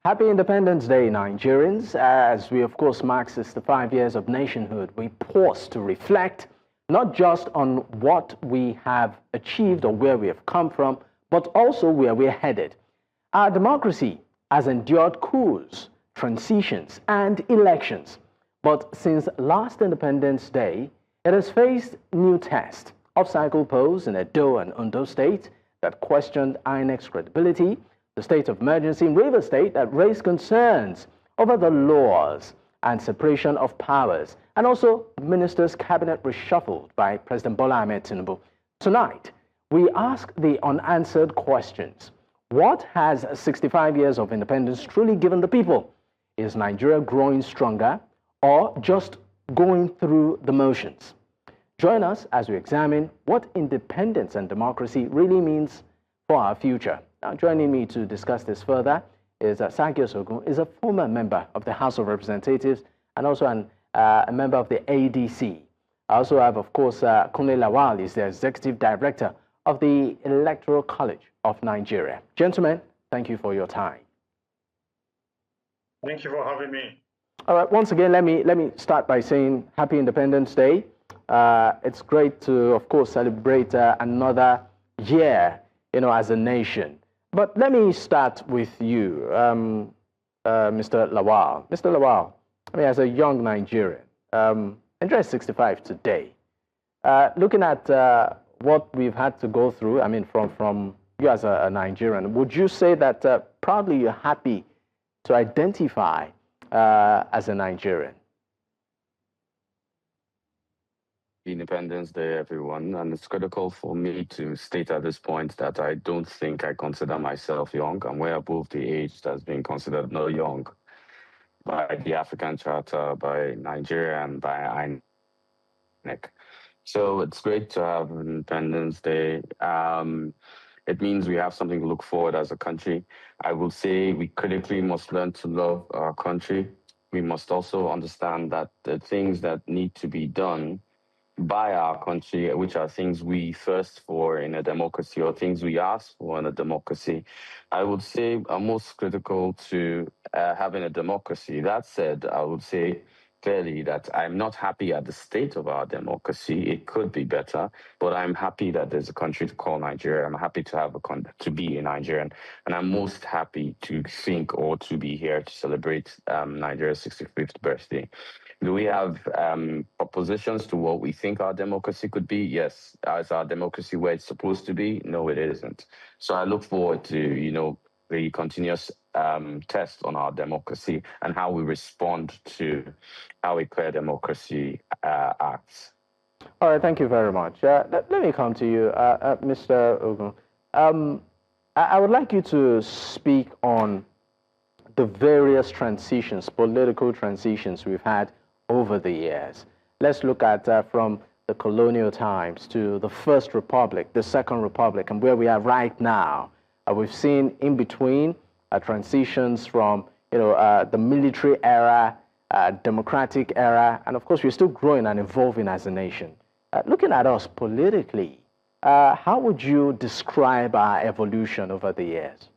Happy Independence Day, Nigerians. As we, of course, mark 65 years of nationhood, we pause to reflect not just on what we have achieved or where we have come from, but also where we're headed. Our democracy has endured coups, transitions, and elections. But since last Independence Day, it has faced new tests, off-cycle polls in Edo and Ondo State that questioned INEC's credibility, the state of emergency in Rivers State that raised concerns over the laws and separation of powers, and also ministers' cabinet reshuffled by President Bola Ahmed Tinubu. Tonight, we ask the unanswered questions. What has 65 years of independence truly given the people? Is Nigeria growing stronger or just going through the motions? Join us as we examine what independence and democracy really means for our future. Now, joining me to discuss this further is Sergius Ogun, is a former member of the House of Representatives and also a member of the ADC. I also have, of course, Kunle Lawal, is the Executive Director of the Electoral College of Nigeria. Gentlemen, thank you for your time. Thank you for having me. All right, once again, let me start by saying Happy Independence Day. It's great to, of course, celebrate another year, as a nation. But let me start with you, Mr. Lawal. Mr. Lawal, as a young Nigerian, Nigeria is 65 today. Looking at what we've had to go through, from you as a Nigerian, would you say that proudly you're happy to identify as a Nigerian? Independence Day, everyone, and it's critical for me to state at this point that I don't think I consider myself young. I'm way above the age that's being considered not young by the African Charter, by Nigeria, and by INEC. So it's great to have Independence Day. It means we have something to look forward as a country. I will say we critically must learn to love our country. We must also understand that the things that need to be done by our country, which are things we thirst for in a democracy or things we ask for in a democracy, I would say are most critical to having a democracy. That said, I would say clearly that I'm not happy at the state of our democracy. It could be better, but I'm happy that there's a country to call Nigeria. I'm happy to have to be a Nigerian, and I'm most happy to think or to be here to celebrate Nigeria's 65th birthday. Do we have oppositions to what we think our democracy could be? Yes. Is our democracy where it's supposed to be? No, it isn't. So I look forward to, the continuous test on our democracy and how we respond to how a clear democracy acts. All right, thank you very much. Let me come to you, Mr. Ogun. I would like you to speak on the various transitions, political transitions we've had over the years. Let's look at from the colonial times to the First Republic, the Second Republic, and where we are right now. We've seen in between transitions from the military era, democratic era, and of course we're still growing and evolving as a nation. Looking at us politically, how would you describe our evolution over the years?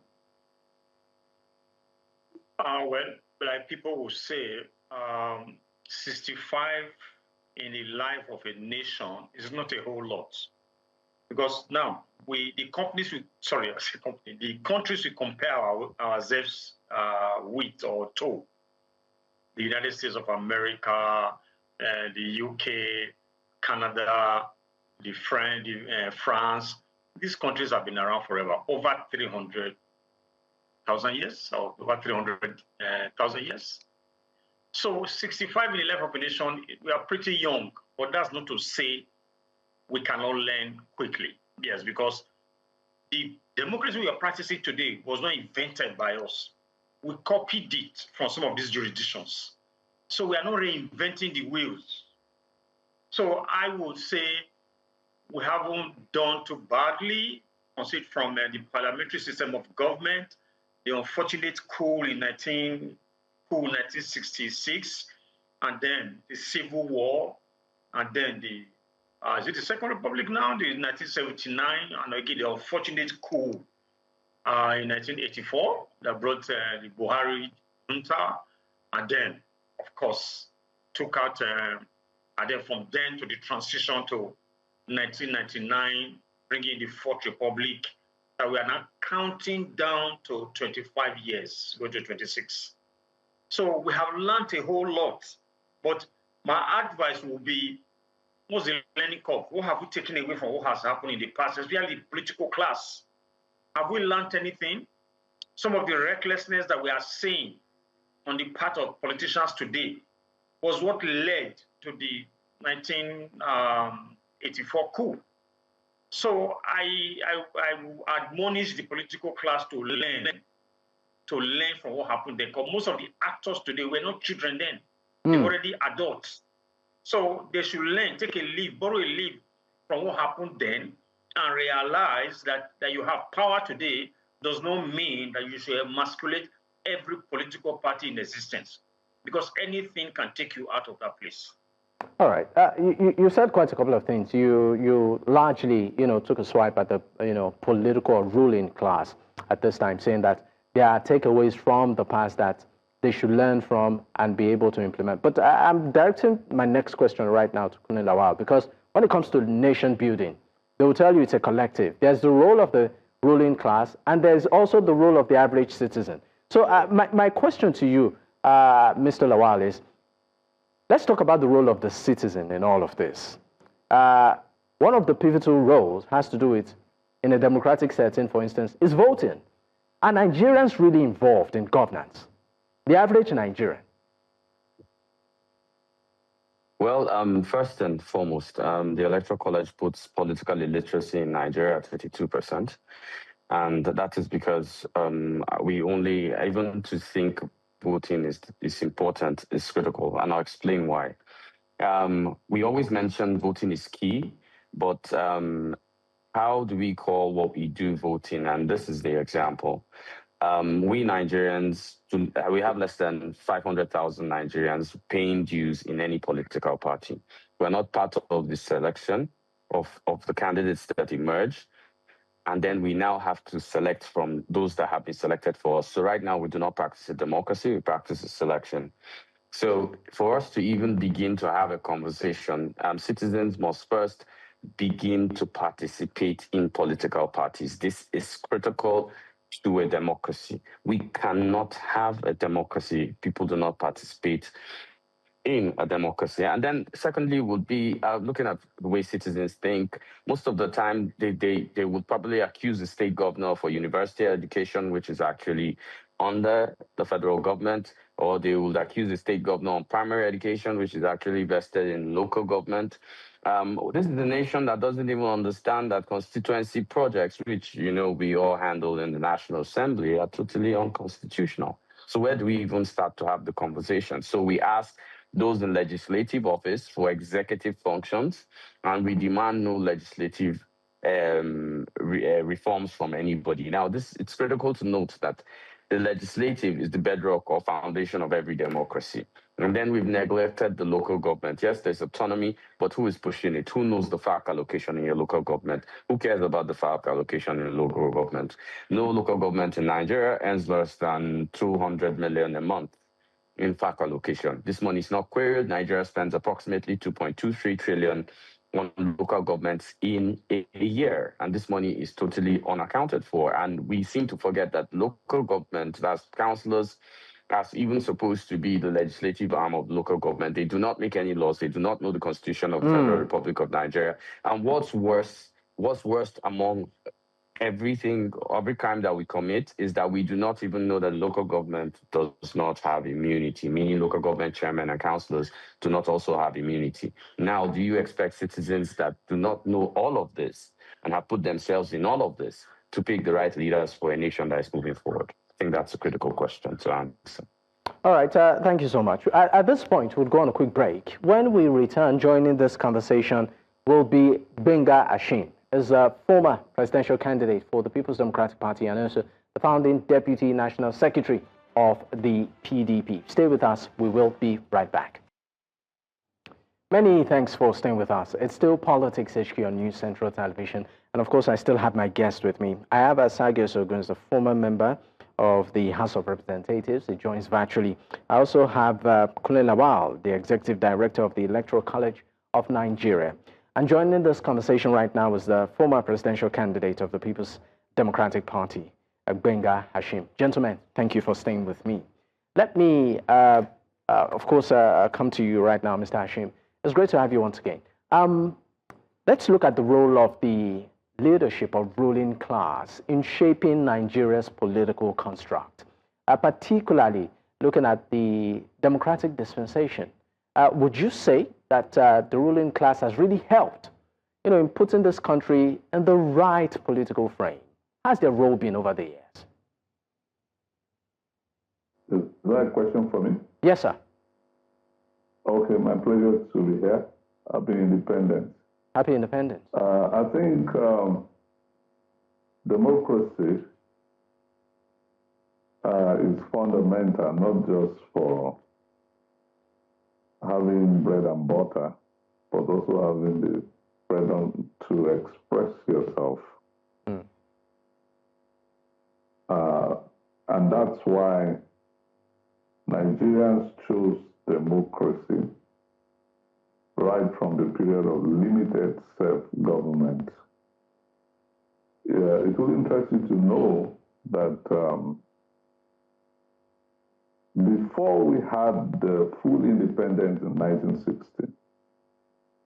Well, like people will say, 65 in the life of a nation is not a whole lot, because now the countries we compare ourselves with or to, the United States of America, the UK, Canada, France. These countries have been around forever, over 300,000 years, or over 300,000 years. So 65 in the life of a nation, we are pretty young, but that's not to say we cannot learn quickly. Yes, because the democracy we are practicing today was not invented by us. We copied it from some of these jurisdictions. So we are not reinventing the wheels. So I would say we haven't done too badly, considered from the parliamentary system of government, the unfortunate coup in 1966, and then the Civil War, and then is it the Second Republic now, the 1979, and again the unfortunate coup in 1984 that brought the Buhari junta, and then, of course, took out, and then from then to the transition to 1999, bringing the Fourth Republic, that we are now counting down to 25 years, going to 26. So we have learned a whole lot, but my advice will be, what's the learning curve? What have we taken away from what has happened in the past, especially the political class? Have we learned anything? Some of the recklessness that we are seeing on the part of politicians today was what led to the 1984 coup. So I admonish the political class to learn from what happened there, because most of the actors today were not children then. They're already adults. So they should learn, take a leave, borrow a leave from what happened then, and realize that you have power today does not mean that you should emasculate every political party in existence, because anything can take you out of that place. All right. You said quite a couple of things. You largely, took a swipe at the, political ruling class at this time, saying that there are takeaways from the past that they should learn from and be able to implement. But I'm directing my next question right now to Kunle Lawal, because when it comes to nation building, they will tell you it's a collective. There's the role of the ruling class, and there's also the role of the average citizen. So my question to you, Mr. Lawal, is, let's talk about the role of the citizen in all of this. One of the pivotal roles has to do with, in a democratic setting, for instance, is voting. Are Nigerians really involved in governance? The average Nigerian? Well, first and foremost, the Electoral College puts political illiteracy in Nigeria at 52%. And that is because we only, even to think voting is important, is critical, and I'll explain why. We always mention voting is key, but how do we call what we do voting? And this is the example. We Nigerians, we have less than 500,000 Nigerians paying dues in any political party. We're not part of the selection of the candidates that emerge. And then we now have to select from those that have been selected for us. So right now, we do not practice a democracy, we practice a selection. So for us to even begin to have a conversation, citizens must first begin to participate in political parties. This is critical to a democracy. We cannot have a democracy. People do not participate in a democracy. And then secondly would be looking at the way citizens think. Most of the time, they would probably accuse the state governor for university education, which is actually under the federal government, or they would accuse the state governor on primary education, which is actually vested in local government. This is a nation that doesn't even understand that constituency projects, which, we all handle in the National Assembly, are totally unconstitutional. So where do we even start to have the conversation? So we ask those in legislative office for executive functions, and we demand no legislative reforms from anybody. Now, it's critical to note that the legislative is the bedrock or foundation of every democracy. And then we've neglected the local government. Yes, there's autonomy, but who is pushing it? Who knows the FARC allocation in your local government? Who cares about the FARC allocation in local government? No local government in Nigeria earns less than 200 million a month in FARC allocation. This money is not queried. Nigeria spends approximately 2.23 trillion on local governments in a year, and this money is totally unaccounted for. And we seem to forget that local government, that's councillors, that's even supposed to be the legislative arm of local government. They do not make any laws. They do not know the Constitution of the Federal Republic of Nigeria. And what's worse among every crime that we commit is that we do not even know that local government does not have immunity, meaning local government chairmen and councillors do not also have immunity. Now, do you expect citizens that do not know all of this and have put themselves in all of this to pick the right leaders for a nation that is moving forward? I think that's a critical question to answer. All right, thank you so much. At this point, we'll go on a quick break. When we return, joining this conversation will be Gbenga Ashin, as a former presidential candidate for the People's Democratic Party and also the founding Deputy National Secretary of the PDP. Stay with us. We will be right back. Many thanks for staying with us. It's still Politics HQ on News Central Television. And of course, I still have my guest with me. I have Sergius Ogun, the former member of the House of Representatives. He joins virtually. I also have Kunle Lawal, the Executive Director of the Electoral College of Nigeria. And joining this conversation right now is the former presidential candidate of the People's Democratic Party, Gbenga Hashim. Gentlemen, thank you for staying with me. Let me, of course, come to you right now, Mr. Hashim. It's great to have you once again. Let's look at the role of the leadership of ruling class in shaping Nigeria's political construct, particularly looking at the democratic dispensation. Would you say that the ruling class has really helped, in putting this country in the right political frame? How's their role been over the years? Is that a question for me? Yes, sir. Okay, my pleasure to be here. Happy Independence. Happy Independence. I think democracy is fundamental, not just for having bread and butter, but also having the freedom to express yourself. And that's why Nigerians chose democracy right from the period of limited self-government. Yeah, it will interest you to know that before we had the full independence in 1960,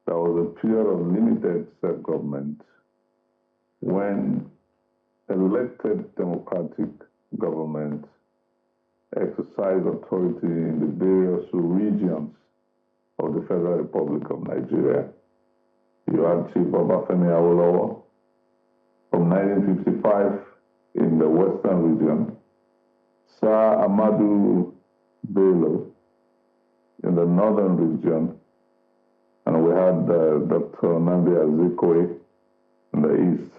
there was a period of limited self-government when elected democratic government exercised authority in the various regions of the Federal Republic of Nigeria. You had Chief Obafemi Awolowo from 1955 in the Western region, Sir Ahmadu Bello in the Northern region, and we had Dr. Nnamdi Azikiwe in the East,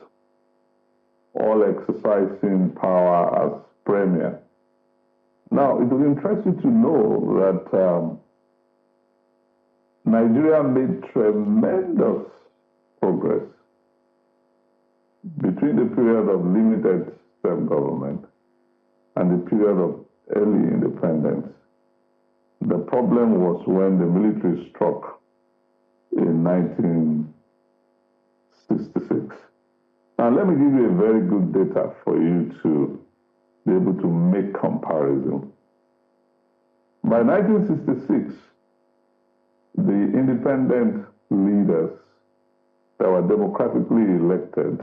all exercising power as premier. Now, it will interest you to know that Nigeria made tremendous progress between the period of limited self-government and the period of early independence. The problem was when the military struck in 1966. Now, let me give you a very good data for you to be able to make comparison. By 1966, the independent leaders that were democratically elected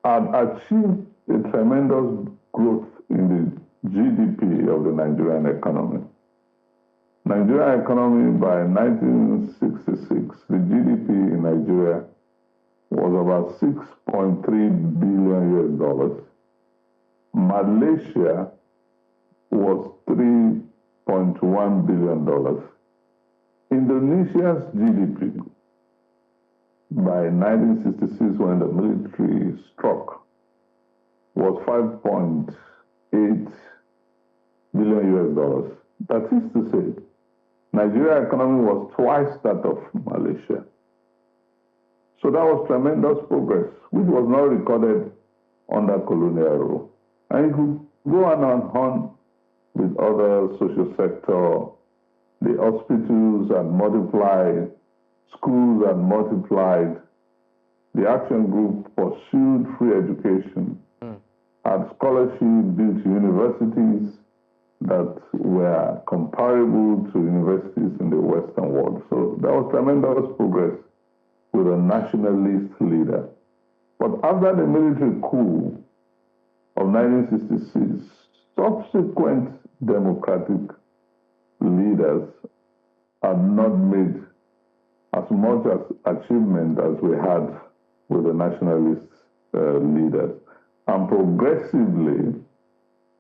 had achieved a tremendous growth in the GDP of the Nigerian economy. Nigerian economy by 1966, the GDP in Nigeria was about $6.3 billion. Malaysia was $3.1 billion. Indonesia's GDP by 1966, when the military struck, was $5.8 billion. That is to say, Nigeria's economy was twice that of Malaysia. So that was tremendous progress, which was not recorded under colonial rule. And you could go on and on with other social sector. The hospitals had multiplied, schools had multiplied. The action group pursued free education, had scholarship built universities that were comparable to universities in the Western world. So there was tremendous progress with a nationalist leader. But after the military coup of 1966, subsequent democratic leaders had not made as much as achievement as we had with the nationalist leaders. And progressively,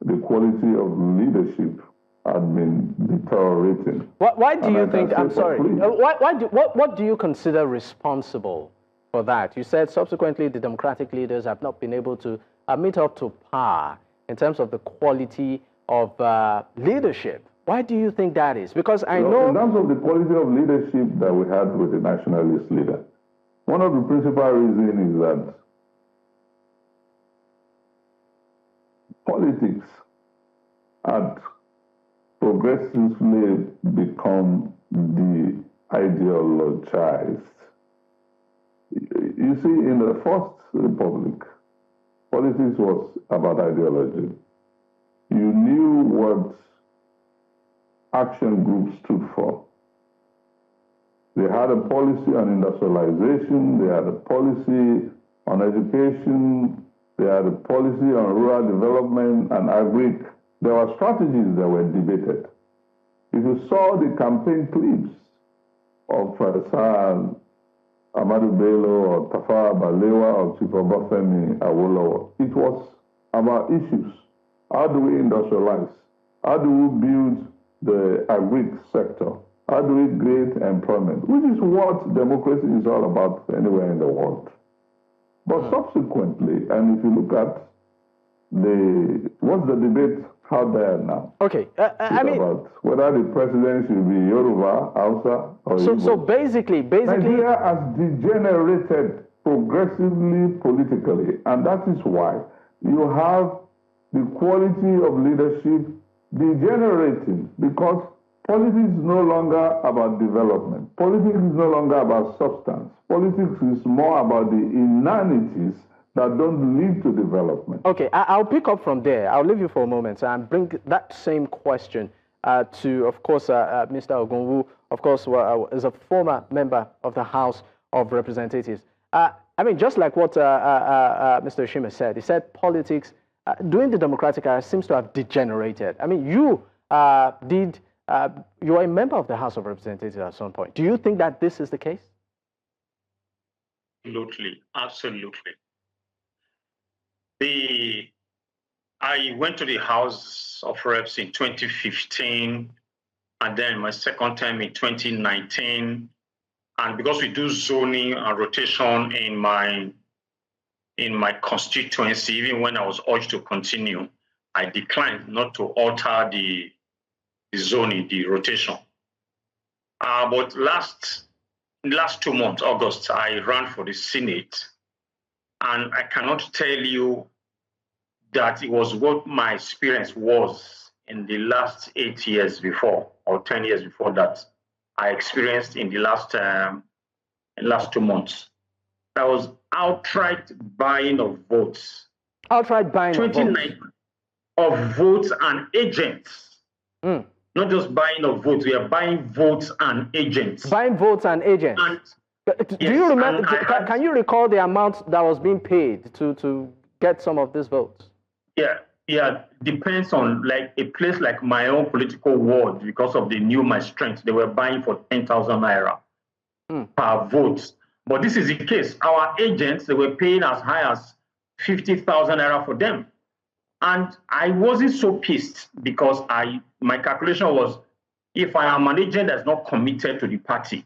the quality of leadership had been deteriorating. Why do you think, I'm sorry, what do you consider responsible for that? You said subsequently the democratic leaders have not been able to meet up to par in terms of the quality of leadership Why do you think that is? Because I In know... terms of the quality of leadership that we had with the nationalist leader, one of the principal reasons is that politics had progressively become de-ideologized. You see, in the First Republic, politics was about ideology. You knew what action groups stood for. They had a policy on industrialization, they had a policy on education, they had a policy on rural development and agri. There were strategies that were debated. If you saw the campaign clips of Sir Ahmadu Bello or Tafawa Balewa or Chief Obafemi Awolowo, it was about issues. How do we industrialize? How do we build the agri sector? How do we create employment? Which is what democracy is all about anywhere in the world. But subsequently, and if you look at what's the debate out there now? Okay, I mean, about whether the president should be Yoruba, Hausa, or Igbo. So basically, Nigeria has degenerated progressively politically, and that is why you have the quality of leadership degenerating, because politics is no longer about development. Politics is no longer about substance. Politics is more about the inanities that don't lead to development. Okay, I'll pick up from there. I'll leave you for a moment and bring that same question to, of course, Mr. Ogun, who, of course, is a former member of the House of Representatives. I mean, just like what Mr. Oshima said, he said politics during the democratic era seems to have degenerated. I mean, you are a member of the House of Representatives at some point. Do you think that this is the case? Absolutely, absolutely. I went to the House of Reps in 2015, and then my second time in 2019. And because we do zoning and rotation in my constituency, even when I was urged to continue, I declined not to alter the zoning, the rotation. But last 2 months, August, I ran for the Senate, and I cannot tell you that it was what my experience was in the last 8 years before, or 10 years before that, I experienced in the last 2 months. That was outright buying of votes. Outright buying of votes and agents. Not just buying of votes, we are buying votes and agents. Buying votes and agents. Do you remember, can you recall the amount that was being paid to get some of these votes? Yeah, depends on like a place like my own political ward, because of my strength, they were buying for 10,000 naira per vote. But this is the case. Our agents, they were paying as high as 50,000 naira for them. And I wasn't so pissed, because my calculation was, if I am an agent that's not committed to the party,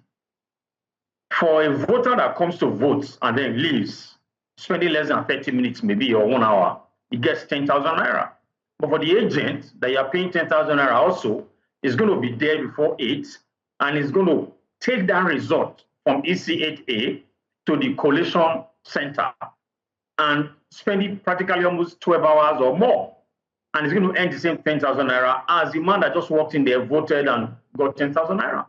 for a voter that comes to vote and then leaves, spending less than 30 minutes maybe or 1 hour, he gets 10,000 naira. But for the agent that you are paying 10,000 naira also, is going to be there before 8, and is going to take that result from EC8A to the collation center and spend it practically almost 12 hours or more. And it's going to earn the same 10,000 naira as the man that just walked in there, voted and got 10,000 naira.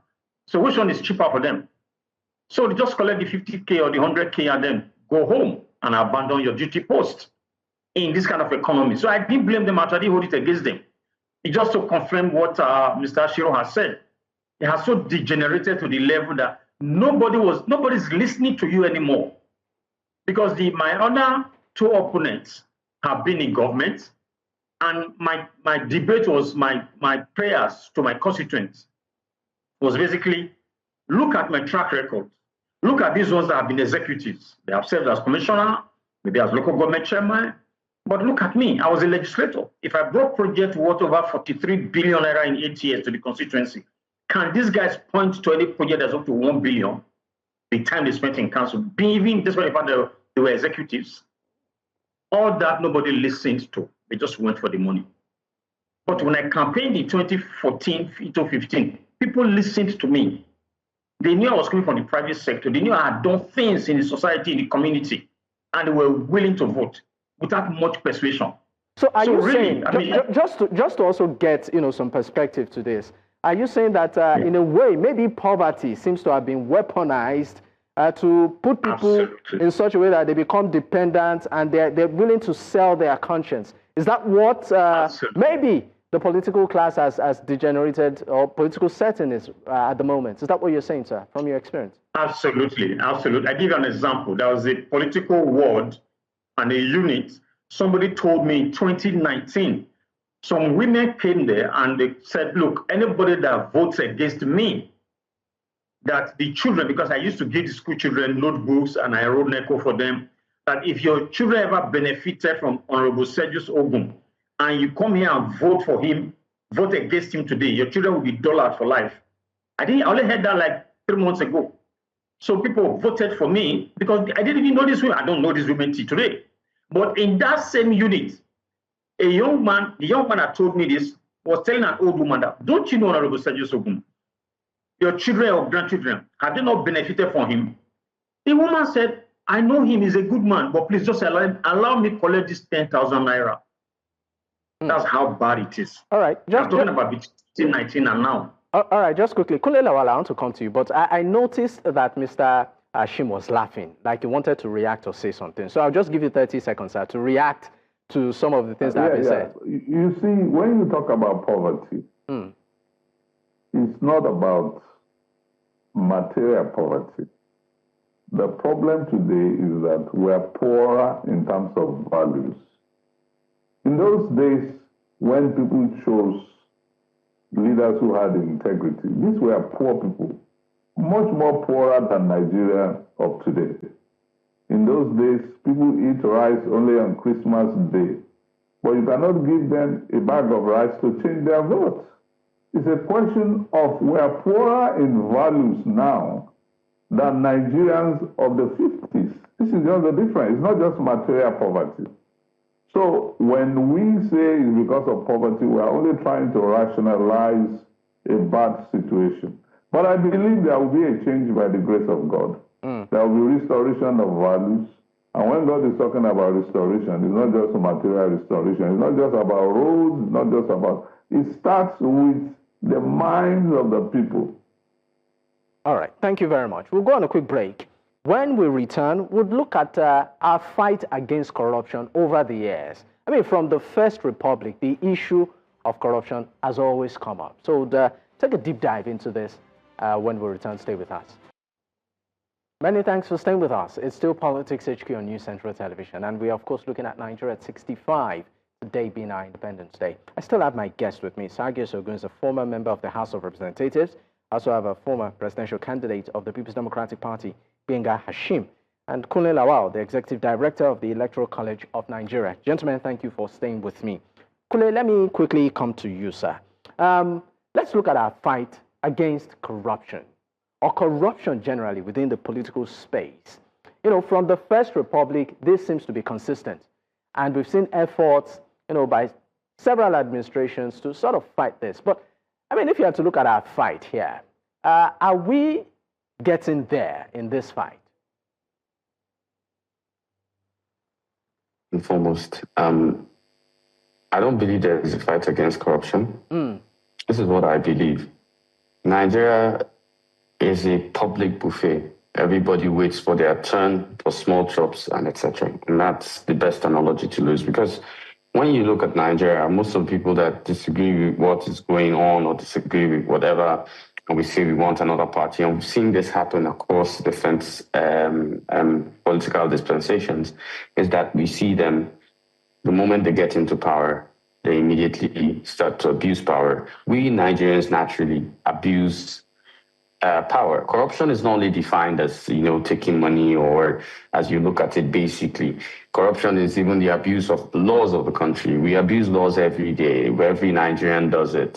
So which one is cheaper for them? So they just collect the 50K or the 100K and then go home and abandon your duty post in this kind of economy. So I didn't blame them, actually hold it against them. It just to confirm what Mr. Ashiro has said. It has so degenerated to the level that nobody's listening to you anymore. Because my other 2 opponents have been in government, and my debate was, my prayers to my constituents was basically, look at my track record. Look at these ones that have been executives. They have served as commissioner, maybe as local government chairman. But look at me, I was a legislator. If I brought project worth over 43 billion naira in 8 years to the constituency, can these guys point to any project that's up to 1 billion the time they spent in council, even despite the fact that they were executives? All that nobody listened to. They just went for the money. But when I campaigned in 2014 to 15, people listened to me. They knew I was coming from the private sector. They knew I had done things in the society, in the community, and they were willing to vote without much persuasion. So are you really saying, just to also get some perspective to this, are you saying that in a way maybe poverty seems to have been weaponized to put people in such a way that they become dependent and they're willing to sell their conscience? Is that what maybe the political class has degenerated, or political setting is at the moment? Is that what you're saying, sir, from your experience? Absolutely, absolutely. I give you an example. There was a political ward and a unit. Somebody told me in 2019, some women came there and they said, look, anybody that votes against me, that the children, because I used to give the school children notebooks and I wrote NECO for them, that if your children ever benefited from Honorable Sergius Ogun, and you come here and vote for him, vote against him today, your children will be dollared for life. I only heard that like 3 months ago. So people voted for me because I didn't even know these women. I don't know these women till today. But in that same unit, the young man that told me this was telling an old woman that, don't you know Honorable Sergius Ogun? Your children or grandchildren, have they not benefited from him? The woman said, I know him, he's a good man, but please just allow me collect this 10,000 naira. That's how bad it is. All right. I'm talking about between 2019 and now. All right, just quickly. Kunle Lawal, I want to come to you, but I noticed that Mr. Hashim was laughing, like he wanted to react or say something. So I'll just give you 30 seconds, sir, to react to some of the things that have been said. You see, when you talk about poverty, it's not about material poverty. The problem today is that we're poorer in terms of values. In those days, when people chose leaders who had integrity, these were poor people, much more poorer than Nigeria of today. In those days, people eat rice only on Christmas Day, but you cannot give them a bag of rice to change their vote. It's a question of we are poorer in values now than Nigerians of the 50s. This is just the difference. It's not just material poverty. So when we say it's because of poverty, we are only trying to rationalize a bad situation. But I believe there will be a change by the grace of God. There will be restoration of values. And when God is talking about restoration, it's not just material restoration. It's not just about roads. It's not just about... It starts with the minds of the people. All right. Thank you very much. We'll go on a quick break. When we return, we'll look at our fight against corruption over the years. I mean, from the First Republic, the issue of corruption has always come up. So take a deep dive into this when we return. Stay with us. Many thanks for staying with us. It's still Politics HQ on News Central Television, and we are, of course, looking at Nigeria at 65, today being our Independence Day. I still have my guest with me. Sergius Ogun is a former member of the House of Representatives. I also have a former presidential candidate of the People's Democratic Party, Gbenga Hashim, and Kunle Lawal, the Executive Director of the Electoral College of Nigeria. Gentlemen, thank you for staying with me. Kunle, let me quickly come to you, sir. Let's look at our fight against corruption, or corruption generally within the political space. You know, from the First Republic, this seems to be consistent. And we've seen efforts, by several administrations to sort of fight this. But, I mean, if you had to look at our fight here, are we getting there in this fight? And foremost, I don't believe there is a fight against corruption. This is what I believe. Nigeria is a public buffet. Everybody waits for their turn for small chops and etc. And that's the best analogy to use, because when you look at Nigeria, most of the people that disagree with what is going on or disagree with whatever, and we say we want another party, and we've seen this happen across different political dispensations, is that we see them, the moment they get into power, they immediately start to abuse power. We Nigerians naturally abuse power. Corruption is not only defined as, taking money, or as you look at it, basically. Corruption is even the abuse of the laws of the country. We abuse laws every day. Every Nigerian does it.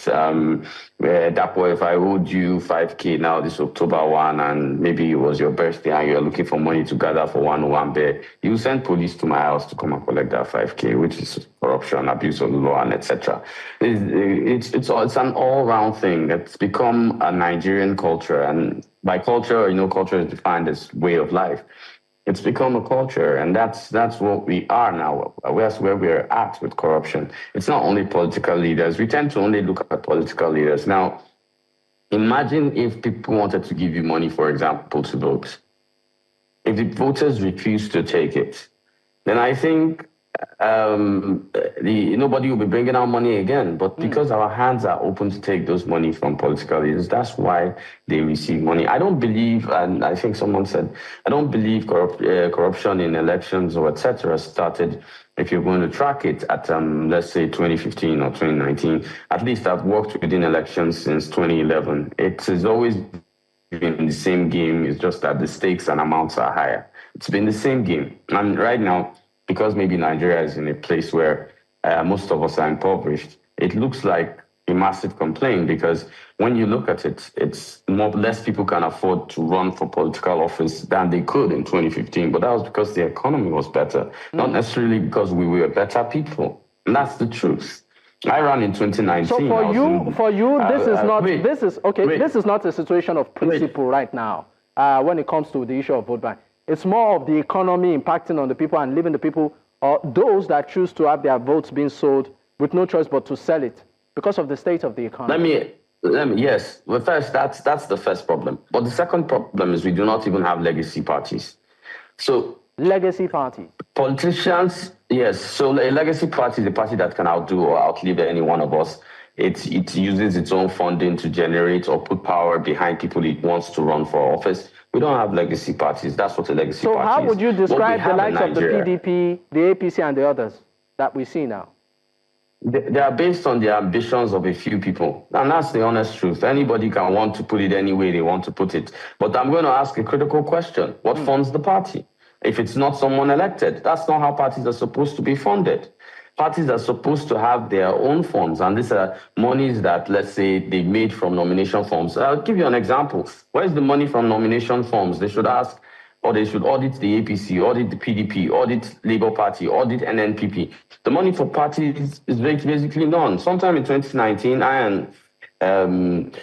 Therefore, if I owed you 5K now this October 1, and maybe it was your birthday and you're looking for money to gather for one bear, you send police to my house to come and collect that 5K, which is corruption, abuse of the law, and etc. It's an all-round thing. It's become a Nigerian culture, and by culture, culture is defined as way of life. It's become a culture, and that's what we are now. That's where we're at with corruption. It's not only political leaders. We tend to only look at political leaders. Now, imagine if people wanted to give you money, for example, to vote. If the voters refuse to take it, then I think nobody will be bringing out money again. But because our hands are open to take those money from political leaders, that's why they receive money. I don't believe, and I think someone said, I don't believe corruption in elections or etc. started, if you're going to track it, at let's say 2015 or 2019. At least I've worked within elections since 2011. It has always been the same game. It's just that the stakes and amounts are higher. It's been the same game. And right now, because maybe Nigeria is in a place where most of us are impoverished, it looks like a massive complaint, because when you look at it, it's less people can afford to run for political office than they could in 2015. But that was because the economy was better, not necessarily because we were better people. And that's the truth. I ran in 2019. So for you, this is not a situation of principle right now when it comes to the issue of vote bank. It's more of the economy impacting on the people and leaving the people, or those that choose to have their votes being sold with no choice but to sell it because of the state of the economy. Let me, yes. Well, first, that's the first problem. But the second problem is we do not even have legacy parties. So legacy parties. Politicians, yes. So a legacy party is a party that can outdo or outlive any one of us. It uses its own funding to generate or put power behind people it wants to run for office. We don't have legacy parties. That's what a legacy party is. So how would you describe the likes of the PDP, the APC, and the others that we see now? They are based on the ambitions of a few people. And that's the honest truth. Anybody can want to put it any way they want to put it. But I'm going to ask a critical question. What funds the party? If it's not someone elected, that's not how parties are supposed to be funded. Parties are supposed to have their own funds, and these are monies that, let's say, they made from nomination forms. I'll give you an example. Where's the money from nomination forms? They should ask, or they should audit the APC, audit the PDP, audit Labour Party, audit NNPP. The money for parties is basically none. Sometime in 2019, I and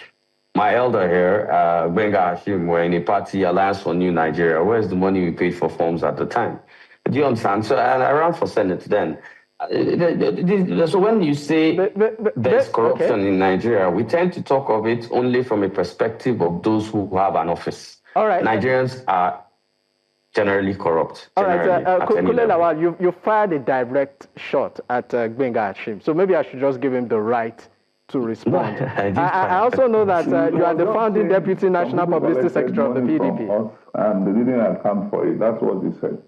my elder here, Benga Hashim, were in a party, Alliance for New Nigeria. Where's the money we paid for forms at the time? Do you understand? So, and I ran for Senate then. So when you say there's corruption in Nigeria, we tend to talk of it only from a perspective of those who have an office. All right. Nigerians are generally corrupt. All right, Kunle Lawal, you fired a direct shot at Benga Hashim, so maybe I should just give him the right to respond. I also know that you are the founding Deputy National Publicity Secretary of the PDP. And they didn't account for it. That's what he said.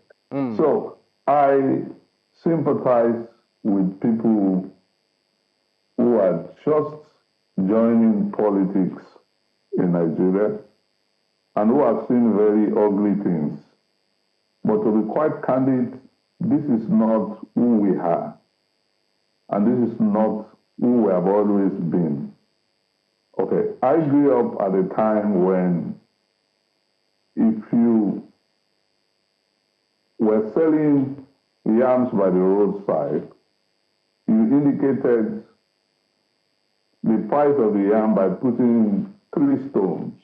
So I sympathize with people who are just joining politics in Nigeria and who have seen very ugly things. But to be quite candid, this is not who we are. And this is not who we have always been. Okay, I grew up at a time when if you were selling yams by the roadside, you indicated the price of the yam by putting 3 stones.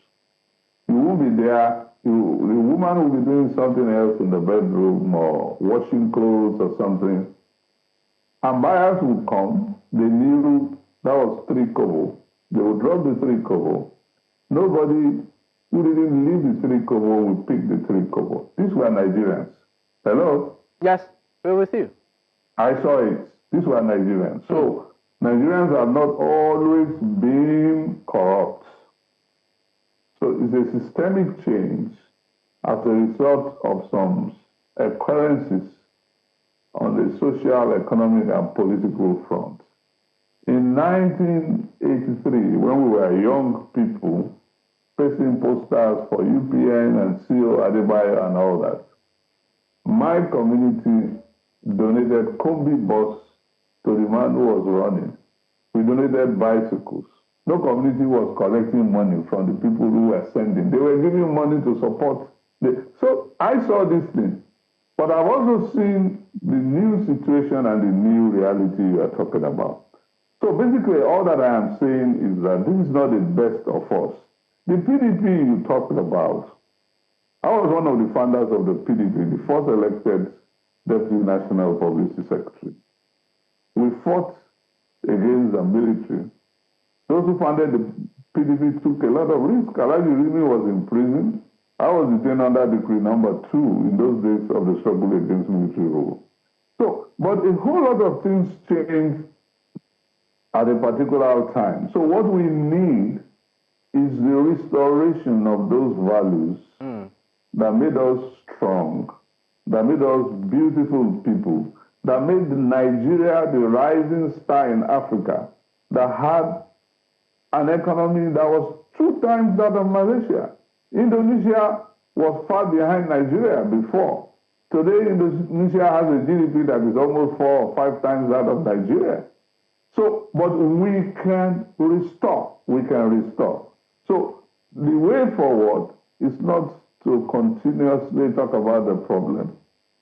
You won't be there. The woman will be doing something else in the bedroom or washing clothes or something. And buyers would come. They knew that was 3 kobo. They would drop the 3 kobo. Nobody who didn't leave the 3 kobo would pick the 3 kobo. These were Nigerians. Hello? Yes. We're with you. I saw it. These were Nigerians. So Nigerians have not always been corrupt. So it's a systemic change as a result of some occurrences on the social, economic, and political front. In 1983, when we were young people, facing posters for UPN and CO Adebayo and all that, my community donated Kombi bus to the man who was running. We donated bicycles. No community was collecting money from the people who were sending. They were giving money to support. So I saw this thing. But I've also seen the new situation and the new reality you are talking about. So basically, all that I am saying is that this is not the best of us. The PDP you talked about, I was one of the founders of the PDP, the first elected Deputy National Publicity Secretary. We fought against the military. Those who founded the PDP took a lot of risk. Alaji Rimi was in prison. I was detained under Decree number 2 in those days of the struggle against military rule. So, but a whole lot of things changed at a particular time. So what we need is the restoration of those values that made us strong, that made us beautiful people, that made Nigeria the rising star in Africa, that had an economy that was 2 times that of Malaysia. Indonesia was far behind Nigeria before. Today, Indonesia has a GDP that is almost 4 or 5 times that of Nigeria. So, but we can restore. We can restore. So, the way forward is not to continuously talk about the problem,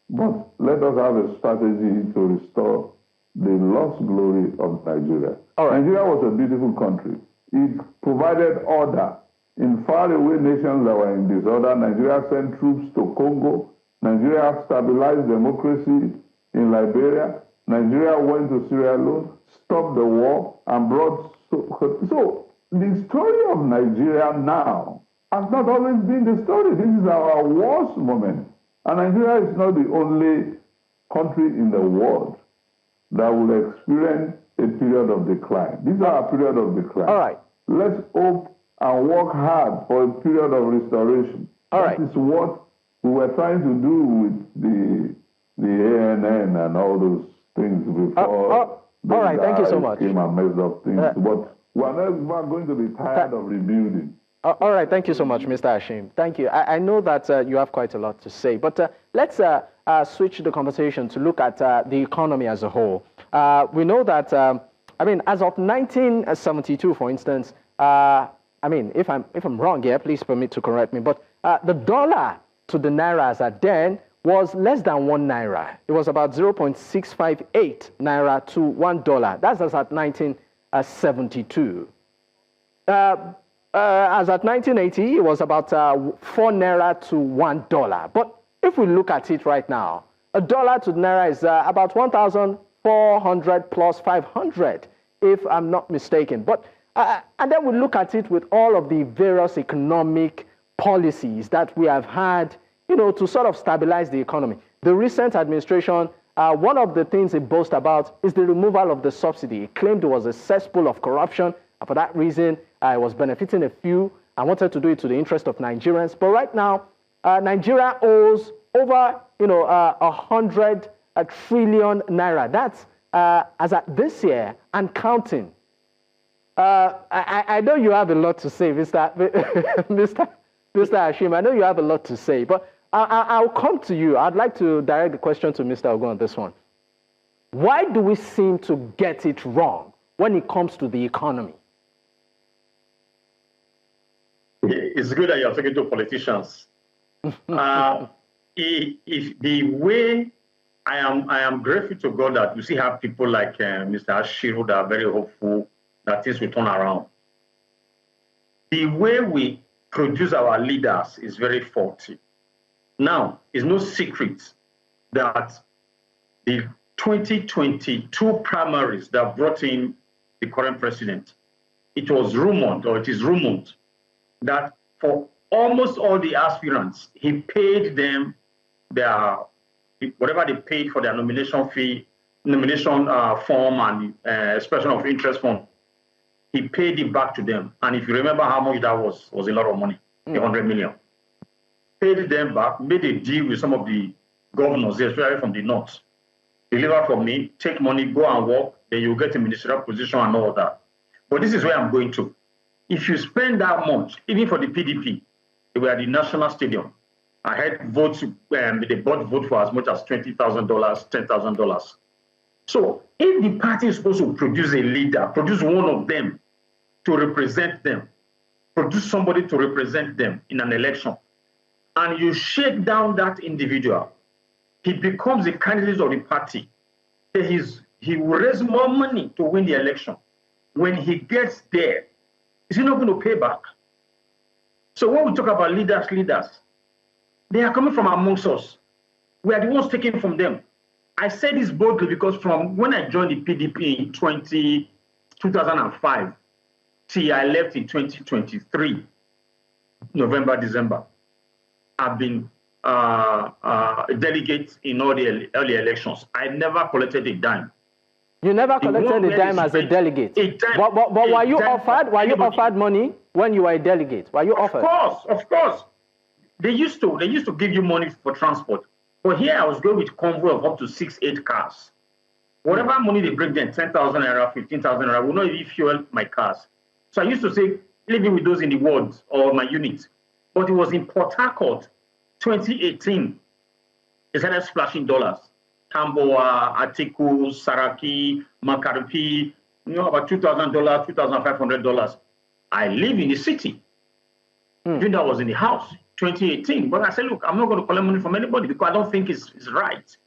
but let us have a strategy to restore the lost glory of Nigeria. All right. Nigeria was a beautiful country. It provided order in faraway nations that were in disorder. Nigeria sent troops to Congo. Nigeria stabilized democracy in Liberia. Nigeria went to Sierra Leone, stopped the war, and brought... So the story of Nigeria now has not always been the story. This is our worst moment. And Nigeria is not the only country in the world that will experience a period of decline. These are a period of decline. All right. Let's hope and work hard for a period of restoration. That is what we were trying to do with the ANN and all those things before. All right, thank you so much. Came and messed up things. But we're not going to be tired of rebuilding. All right, thank you so much, Mr. Hashim. Thank you. I know that you have quite a lot to say, but let's switch the conversation to look at the economy as a whole. We know that, as of 1972, for instance, if I'm wrong here, please permit to correct me, but the dollar to the naira as at then was less than 1 naira. It was about 0.658 naira to $1. That's as at 1972. As at 1980, it was about 4 naira to $1. But if we look at it right now, a dollar to the naira is about 1,400 plus 500, if I'm not mistaken. But and then we look at it with all of the various economic policies that we have had, to sort of stabilize the economy. The recent administration, one of the things it boasts about is the removal of the subsidy. It claimed it was a cesspool of corruption. And for that reason, it was benefiting a few. I wanted to do it to the interest of Nigerians. But right now, Nigeria owes over, 100 trillion naira. That's as at this year and counting. I know you have a lot to say, Mr. Hashim. I know you have a lot to say, but I'll come to you. I'd like to direct the question to Mr. Ogun on this one. Why do we seem to get it wrong when it comes to the economy? It's good that you're talking to politicians. If the way I am grateful to God that we still have people like Mr. Ashiru that are very hopeful that things will turn around. The way we produce our leaders is very faulty. Now, it's no secret that the 2022 primaries that brought in the current president, it is rumored that for almost all the aspirants, he paid them whatever they paid for their nomination fee, form and expression of interest form. He paid it back to them. And if you remember how much that was a lot of money, 100 million. Paid them back, made a deal with some of the governors, especially from the north. Deliver from me, take money, go and work, then you get a ministerial position and all that. But this is where I'm going to. If you spend that much, even for the PDP, they were at the National Stadium. I had votes, they bought vote for as much as $20,000, $10,000. So if the party is supposed to produce a leader, produce one of them to represent them, produce somebody to represent them in an election, and you shake down that individual, he becomes a candidate of the party. He will raise more money to win the election. When he gets there, is he not going to pay back? So when we talk about leaders, they are coming from amongst us. We are the ones taking from them. I say this boldly because from when I joined the PDP in 2005 till I left in 2023, November, December, I've been a delegate in all the early elections. I never collected a dime. You never collected a dime as a delegate. But were you offered money when you were a delegate? Were you offered? Of course. They used to give you money for transport. But here I was going with convoy of up to 6-8 cars. Whatever money they bring them, 10,000 naira, 15,000 naira, will not even fuel my cars. So I used to say, leave me with those in the wards or my unit. But it was in Port Harcourt, 2018. They started splashing dollars. Tamboa, Atiku, Saraki, Makarpi, about $2,000, $2,500. I live in the city. Even though I was in the house, 2018. But I said, look, I'm not going to collect money from anybody because I don't think it's right.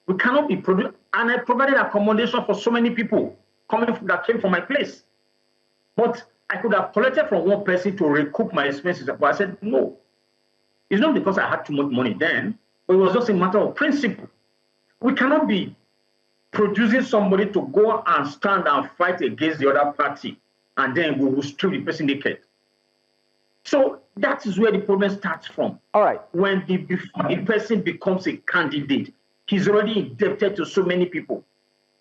We cannot be produced. And I provided accommodation for so many people that came from my place. But I could have collected from one person to recoup my expenses. But I said, no. It's not because I had too much money then, but it was just a matter of principle. We cannot be producing somebody to go and stand and fight against the other party, and then we will strip the person naked. So that is where the problem starts from. All right. When the person becomes a candidate, he's already indebted to so many people.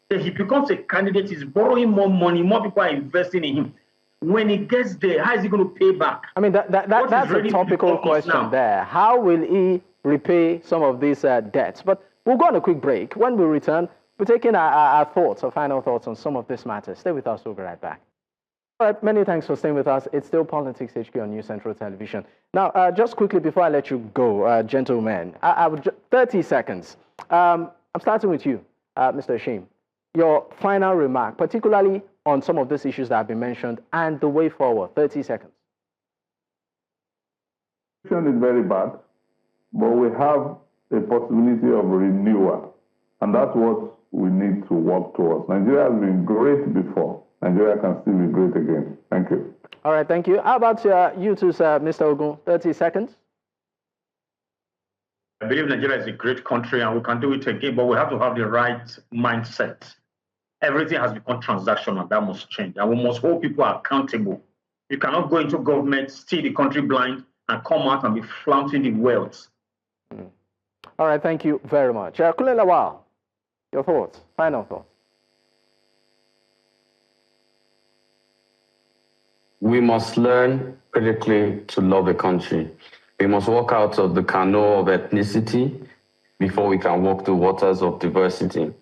Then he becomes a candidate, he's borrowing more money, more people are investing in him. When he gets there, how is he going to pay back? I mean, that's a topical question there. How will he repay some of these debts? But we'll go on a quick break. When we return, we're taking our thoughts, our final thoughts on some of these matters. Stay with us. We'll be right back. All right, many thanks for staying with us. It's still Politics HQ on News Central Television. Now, just quickly before I let you go, gentlemen, I would 30 seconds. I'm starting with you, Mr. Ashim. Your final remark, particularly on some of these issues that have been mentioned and the way forward. 30 seconds. The situation is very bad, but we have a possibility of renewal, and that's what we need to work towards. Nigeria has been great before. Nigeria can still be great again. Thank you. All right, thank you. How about you too, sir, Mr. Ogun? 30 seconds. I believe Nigeria is a great country and we can do it again, but we have to have the right mindset. Everything has become transactional. That must change. And we must hold people accountable. You cannot go into government, steer the country blind, and come out and be flaunting the wealth. All right, thank you very much. Kunle Lawal, your thoughts, final thoughts. We must learn critically to love a country. We must walk out of the canoe of ethnicity before we can walk the waters of diversity.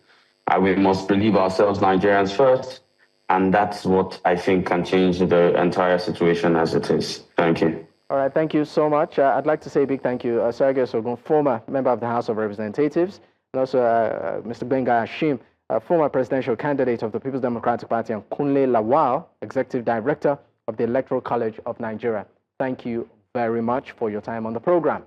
And we must believe ourselves Nigerians first, and that's what I think can change the entire situation as it is. Thank you. All right, thank you so much. I'd like to say a big thank you, Sergius Ogun, former member of the House of Representatives, and also Mr. Benga Ashim, former presidential candidate of the People's Democratic Party, and Kunle Lawal, Executive Director of the Electoral College of Nigeria. Thank you very much for your time on the program.